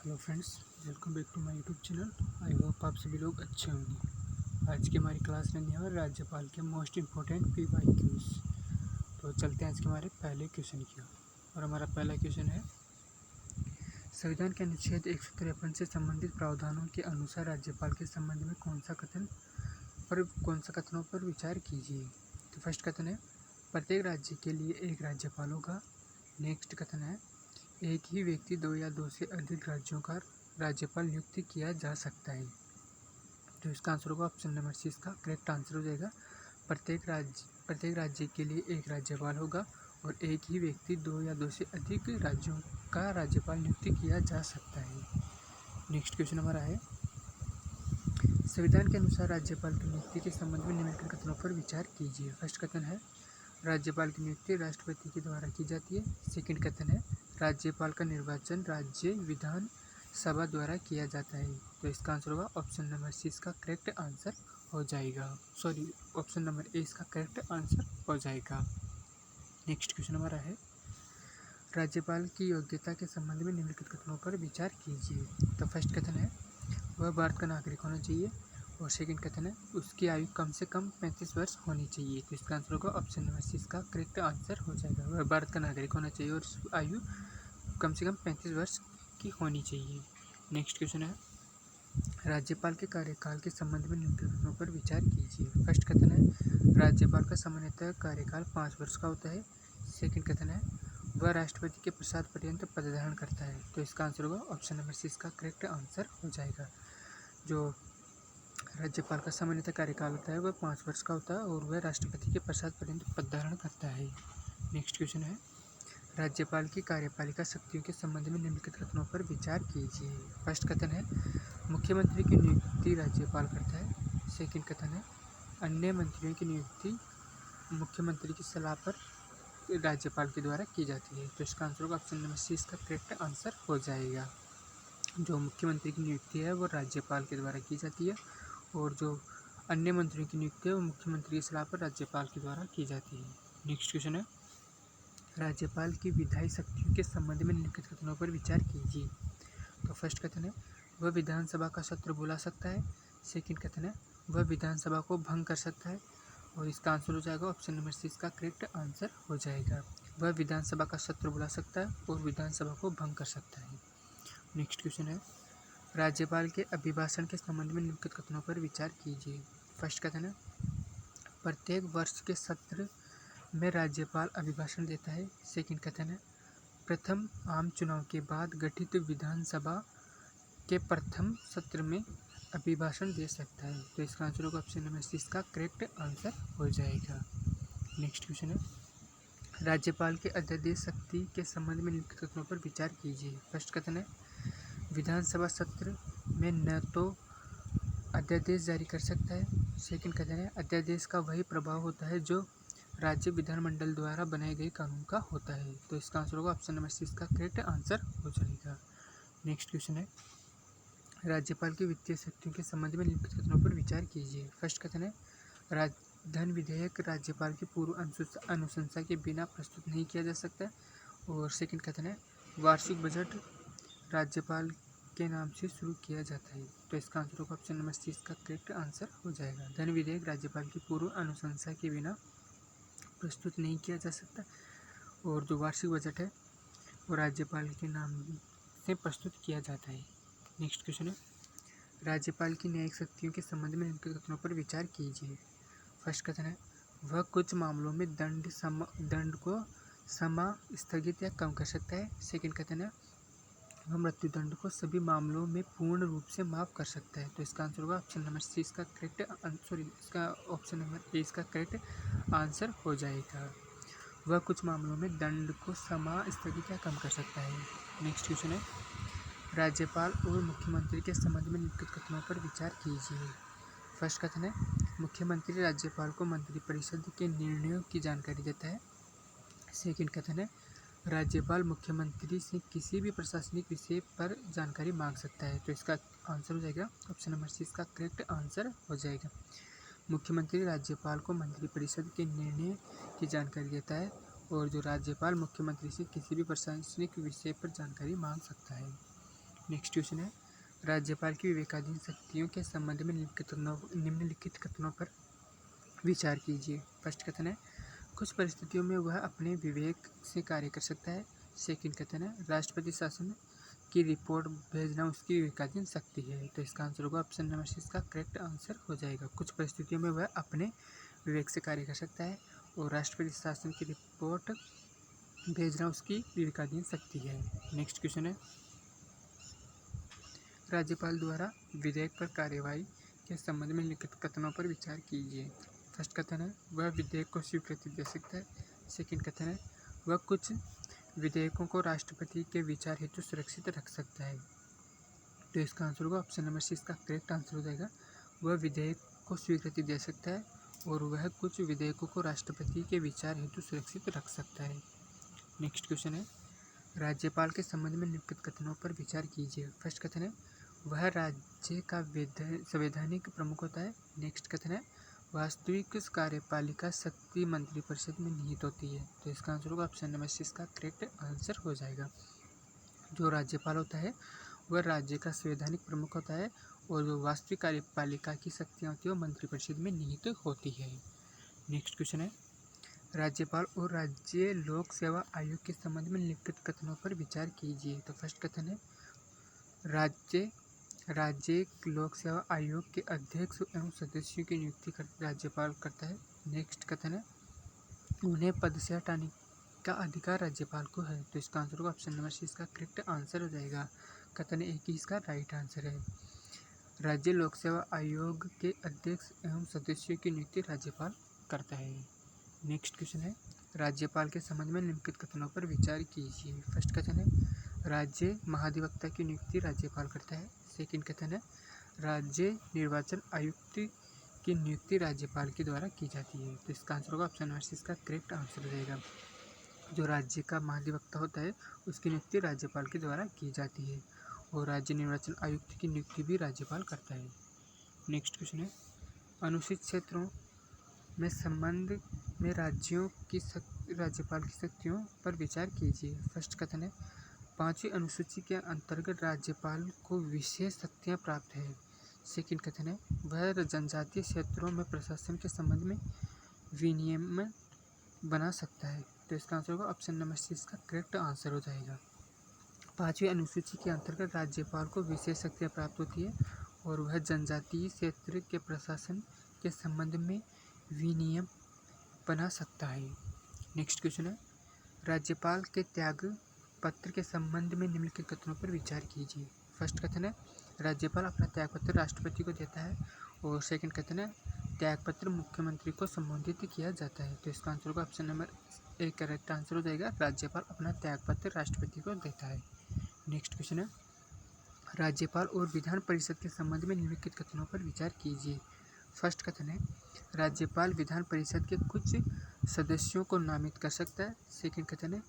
Hello friends, welcome back to my YouTube channel. I hope आप सभी लोग अच्छे होंगे। आज की हमारी क्लास रहने वाली राज्यपाल के मोस्ट इम्पोर्टेंट PYQs। तो चलते हैं आज के हमारे पहले क्वेश्चन की ओर। और हमारा पहला क्वेश्चन है, संविधान के अनुच्छेद 153 से संबंधित प्रावधानों के अनुसार राज्यपाल के संबंध में कौन सा कथनों पर विचार कीजिए। तो फर्स्ट कथन है, प्रत्येक राज्य के लिए एक राज्यपाल होगा। नेक्स्ट कथन है, एक ही व्यक्ति दो या दो से अधिक राज्यों का राज्यपाल नियुक्त किया जा सकता है। तो इसका आंसर होगा ऑप्शन नंबर सी, इसका करेक्ट आंसर हो जाएगा। प्रत्येक राज्य के लिए एक राज्यपाल होगा और एक ही व्यक्ति दो या दो से अधिक राज्यों का राज्यपाल नियुक्त किया जा सकता है। नेक्स्ट क्वेश्चन हमारा है, संविधान के अनुसार राज्यपाल की नियुक्ति के संबंध में निम्नलिखित कथनों पर विचार कीजिए। फर्स्ट कथन है, राज्यपाल की नियुक्ति राष्ट्रपति के द्वारा की जाती है। सेकंड कथन है, राज्यपाल का निर्वाचन राज्य विधान सभा द्वारा किया जाता है। तो इसका आंसर होगा ऑप्शन नंबर सी, इसका करेक्ट आंसर हो जाएगा। ऑप्शन नंबर ए इसका करेक्ट आंसर हो जाएगा। नेक्स्ट क्वेश्चन हमारा है, राज्यपाल की योग्यता के संबंध में निम्नलिखित कथनों पर विचार कीजिए। तो फर्स्ट कथन है, वह भारत का नागरिक होना चाहिए। और सेकंड कथन है, उसकी आयु कम से कम 35 वर्ष होनी चाहिए। तो इसका आंसर होगा ऑप्शन नंबर सी, इसका करेक्ट आंसर हो जाएगा। वह भारत का नागरिक होना चाहिए और आयु कम से कम 35 वर्ष की होनी चाहिए। नेक्स्ट क्वेश्चन है, राज्यपाल के कार्यकाल के संबंध में निम्नलिखित कथनों पर विचार कीजिए। फर्स्ट कथन है, राज्यपाल का सामान्यतः कार्यकाल 5 वर्ष का होता है। सेकंड कथन है, वह राष्ट्रपति के प्रसाद पर्यंत पद धारण करता है। तो इसका आंसर होगा ऑप्शन नंबर सी, इसका करेक्ट आंसर हो जाएगा। जो राज्यपाल का सामान्यतः कार्यकाल होता है वह 5 वर्ष का होता है और वह राष्ट्रपति के प्रसाद पर्यंत पद धारण करता है। नेक्स्ट क्वेश्चन है, राज्यपाल की कार्यपालिका शक्तियों के संबंध में निम्नलिखित कथनों पर विचार कीजिए। फर्स्ट कथन है, मुख्यमंत्री की नियुक्ति राज्यपाल करता है। सेकंड कथन है, अन्य मंत्रियों की नियुक्ति मुख्यमंत्री की सलाह पर राज्यपाल के द्वारा की जाती है। तो इसका आंसर होगा ऑप्शन नंबर सी, इसका करेक्ट आंसर हो जाएगा। जो मुख्यमंत्री की नियुक्ति है वो राज्यपाल के द्वारा की जाती है और जो अन्य मंत्रियों की नियुक्ति है वो मुख्यमंत्री की सलाह पर राज्यपाल के द्वारा की जाती है। नेक्स्ट क्वेश्चन है, राज्यपाल की विधायी शक्तियों के संबंध में निम्नलिखित कथनों पर विचार कीजिए। तो फर्स्ट कथन है, वह विधानसभा का सत्र बुला सकता है। सेकंड कथन है, वह विधानसभा को भंग कर सकता है और इसका आंसर हो जाएगा ऑप्शन नंबर सी, इसका करेक्ट आंसर हो जाएगा। वह विधानसभा का सत्र बुला सकता है और विधानसभा को भंग कर सकता है। नेक्स्ट क्वेश्चन है, राज्यपाल के अभिभाषण के संबंध में निम्नलिखित कथनों पर विचार कीजिए। फर्स्ट कथन है, प्रत्येक वर्ष के सत्र में राज्यपाल अभिभाषण देता है। सेकंड कथन है, प्रथम आम चुनाव के बाद गठित विधानसभा के प्रथम सत्र में अभिभाषण दे सकता है। तो इसका आंसर होगा ऑप्शन नंबर सी, इसका करेक्ट आंसर हो जाएगा। नेक्स्ट क्वेश्चन है, राज्यपाल के अध्यादेश शक्ति के संबंध में निम्नलिखित कथनों पर विचार कीजिए। फर्स्ट कथन है, विधानसभा सत्र में न तो अध्यादेश जारी कर सकता है। सेकंड कथन है, अध्यादेश का वही प्रभाव होता है जो राज्य विधानमंडल द्वारा बनाए गए कानून का होता है। तो इसका आंसर होगा ऑप्शन नंबर सी, इसका करेक्ट आंसर हो जाएगा। नेक्स्ट क्वेश्चन है, राज्यपाल की वित्तीय शक्तियों के संबंध में निम्नलिखित कथनों पर विचार कीजिए। फर्स्ट कथन है, धन विधेयक राज्यपाल की पूर्व अनुशंसा के बिना प्रस्तुत नहीं किया जा सकता। और सेकंड कथन है, वार्षिक बजट राज्यपाल के नाम से शुरू किया जाता है। तो इसका आंसर होगा ऑप्शन नंबर सी, इसका करेक्ट आंसर हो जाएगा। धन विधेयक राज्यपाल की पूर्व अनुशंसा के बिना प्रस्तुत नहीं किया जा सकता और जो वार्षिक बजट है वो राज्यपाल के नाम से प्रस्तुत किया जाता है। नेक्स्ट क्वेश्चन है, राज्यपाल की न्यायिक शक्तियों के संबंध में निम्नलिखित कथनों पर विचार कीजिए। फर्स्ट कथन है, वह कुछ मामलों में दंड को स्थगित या कम कर सकता है। सेकंड कथन है, वह मृत्युदंड को सभी मामलों में पूर्ण रूप से माफ कर सकता है। तो इसका आंसर होगा ऑप्शन नंबर सी, इसका करेक्ट इसका ऑप्शन नंबर ए इसका करेक्ट आंसर हो जाएगा। वह कुछ मामलों में दंड को स्थगित या कम कर सकता है। नेक्स्ट क्वेश्चन है, राज्यपाल और मुख्यमंत्री के संबंध में निम्नलिखित कथनों पर विचार कीजिए। फर्स्ट कथन है, मुख्यमंत्री राज्यपाल को मंत्रिपरिषद के निर्णयों की जानकारी देता है। सेकंड कथन है, राज्यपाल मुख्यमंत्री से किसी भी प्रशासनिक विषय पर जानकारी मांग सकता है। तो इसका आंसर हो जाएगा ऑप्शन नंबर सी, इसका करेक्ट आंसर हो जाएगा। मुख्यमंत्री राज्यपाल को मंत्रिपरिषद के निर्णय की जानकारी देता है और जो राज्यपाल मुख्यमंत्री से किसी भी प्रशासनिक विषय पर जानकारी मांग सकता है। नेक्स्ट क्वेश्चन है, राज्यपाल की विवेकाधीन शक्तियों के संबंध में निम्नलिखित कथनों पर विचार कीजिए। फर्स्ट कथन है, कुछ परिस्थितियों में वह अपने विवेक से कार्य कर सकता है। सेकंड कथन है, राष्ट्रपति शासन की रिपोर्ट भेजना उसकी विवेकाधीन शक्ति है। तो इसका आंसर होगा ऑप्शन नंबर सी, इसका करेक्ट आंसर हो जाएगा। कुछ परिस्थितियों में वह अपने विवेक से कार्य कर सकता है और राष्ट्रपति शासन की रिपोर्ट भेजना उसकी विवेकाधीन शक्ति है। नेक्स्ट क्वेश्चन है, राज्यपाल द्वारा विधेयक पर कार्यवाही के संबंध में लिखित कथनों पर विचार कीजिए। फर्स्ट कथन है, वह विधेयक को स्वीकृति दे सकता है। सेकंड कथन है, वह कुछ विधेयकों को राष्ट्रपति के विचार हेतु सुरक्षित रख सकता है। तो इसका आंसर होगा ऑप्शन नंबर सी, इसका करेक्ट आंसर हो जाएगा। वह विधेयक को स्वीकृति दे सकता है और वह कुछ विधेयकों को राष्ट्रपति के विचार हेतु सुरक्षित रख सकता है। नेक्स्ट क्वेश्चन है, राज्यपाल के संबंध में निम्नलिखित कथनों पर विचार कीजिए। फर्स्ट कथन है, वह राज्य का संवैधानिक प्रमुख होता है। नेक्स्ट कथन है, वास्तविक कार्यपालिका शक्ति मंत्रिपरिषद में निहित होती है। तो इसका आंसर होगा ऑप्शन नंबर सी, इसका करेक्ट आंसर हो जाएगा। जो राज्यपाल होता है वह राज्य का संवैधानिक प्रमुख होता है और जो वास्तविक कार्यपालिका की शक्तियाँ होती है वो मंत्रिपरिषद में निहित होती है। नेक्स्ट क्वेश्चन है, राज्यपाल और राज्य लोक सेवा आयोग के संबंध में निम्नलिखित कथनों पर विचार कीजिए। तो फर्स्ट कथन है, राज्य लोक सेवा आयोग के अध्यक्ष एवं सदस्यों की नियुक्ति राज्यपाल करता है। नेक्स्ट कथन है, उन्हें पद से हटाने का अधिकार राज्यपाल को है। तो इसका आंसर होगा ऑप्शन नंबर सी, इसका करेक्ट आंसर हो जाएगा। कथन एक ही इसका राइट आंसर है। राज्य लोक सेवा आयोग के अध्यक्ष एवं सदस्यों की नियुक्ति राज्यपाल करता है। नेक्स्ट क्वेश्चन है, राज्यपाल के संबंध में निम्नलिखित कथनों पर विचार कीजिए। फर्स्ट कथन है, राज्य महाधिवक्ता की नियुक्ति राज्यपाल करता है। सेकंड कथन है, राज्य निर्वाचन आयुक्त की नियुक्ति राज्यपाल के द्वारा की जाती है। तो इसका आंसर होगा ऑप्शन नंबर सी, इसका करेक्ट आंसर हो जाएगा। जो राज्य का महाधिवक्ता होता है उसकी नियुक्ति राज्यपाल के द्वारा की जाती है और राज्य निर्वाचन आयुक्त की नियुक्ति भी राज्यपाल करता है। नेक्स्ट क्वेश्चन है, अनुसूचित क्षेत्रों में संबंध में राज्यपाल की शक्तियों पर विचार कीजिए। फर्स्ट कथन है, 5वीं अनुसूची के अंतर्गत राज्यपाल को विशेष शक्तियाँ प्राप्त है। सेकंड कथन है, वह जनजातीय क्षेत्रों में प्रशासन के संबंध में विनियमन बना सकता है। तो इसका आंसर होगा ऑप्शन नंबर सी, इसका करेक्ट आंसर हो जाएगा। 5वीं अनुसूची के अंतर्गत राज्यपाल को विशेष शक्तियाँ प्राप्त होती है और वह जनजातीय क्षेत्र के प्रशासन के संबंध में विनियम बना सकता है। नेक्स्ट क्वेश्चन है, राज्यपाल के त्याग पत्र के संबंध में निम्नलिखित कथनों पर विचार कीजिए। फर्स्ट कथन है, राज्यपाल अपना त्यागपत्र राष्ट्रपति को देता है और सेकंड कथन है, त्यागपत्र मुख्यमंत्री को संबोधित किया जाता है। तो इसका आंसर होगा option number A, correct answer हो जाएगा। राज्यपाल अपना त्यागपत्र राष्ट्रपति को देता है। नेक्स्ट क्वेश्चन है, राज्यपाल और विधान परिषद के संबंध में निम्नलिखित कथनों पर विचार कीजिए। फर्स्ट कथन है, राज्यपाल विधान परिषद के कुछ सदस्यों को नामित कर सकता है। सेकंड कथन है,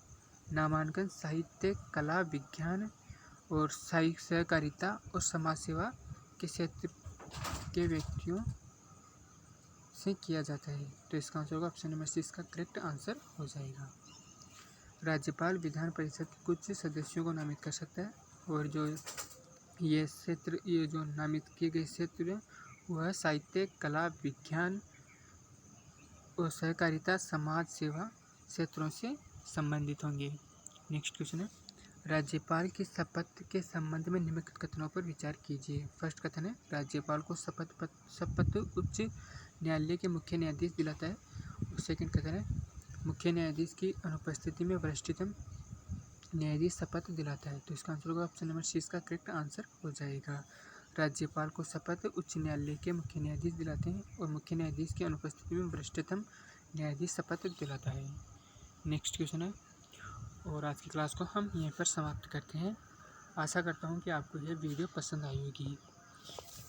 नामांकन साहित्य, कला, विज्ञान और सहकारिता और समाज सेवा के क्षेत्र के व्यक्तियों से किया जाता है। तो इसका आंसर होगा ऑप्शन नंबर सी, इसका करेक्ट आंसर हो जाएगा। राज्यपाल विधान परिषद के कुछ सदस्यों को नामित कर सकता है और जो नामित किए गए क्षेत्र वह साहित्य, कला, विज्ञान और सहकारिता, समाज सेवा क्षेत्रों से संबंधित होंगे। नेक्स्ट क्वेश्चन है, राज्यपाल की शपथ के संबंध में निम्नलिखित कथनों पर विचार कीजिए। फर्स्ट कथन है, राज्यपाल को शपथ उच्च न्यायालय के मुख्य न्यायाधीश दिलाता है। सेकंड कथन है, मुख्य न्यायाधीश की अनुपस्थिति में वरिष्ठतम न्यायाधीश शपथ दिलाता है। तो इसका आंसर होगा ऑप्शन नंबर सी, इसका करेक्ट आंसर हो जाएगा। राज्यपाल को शपथ उच्च न्यायालय के मुख्य न्यायाधीश दिलाते हैं और मुख्य न्यायाधीश की अनुपस्थिति में वरिष्ठतम न्यायाधीश शपथ दिलाता है। नेक्स्ट क्वेश्चन है, और आज की क्लास को हम यहीं पर समाप्त करते हैं। आशा करता हूँ कि आपको यह वीडियो पसंद आई होगी।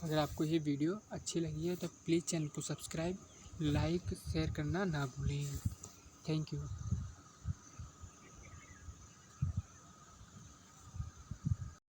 अगर आपको ये वीडियो अच्छी लगी है तो प्लीज़ चैनल को सब्सक्राइब, लाइक, शेयर करना ना भूलें। Thank you.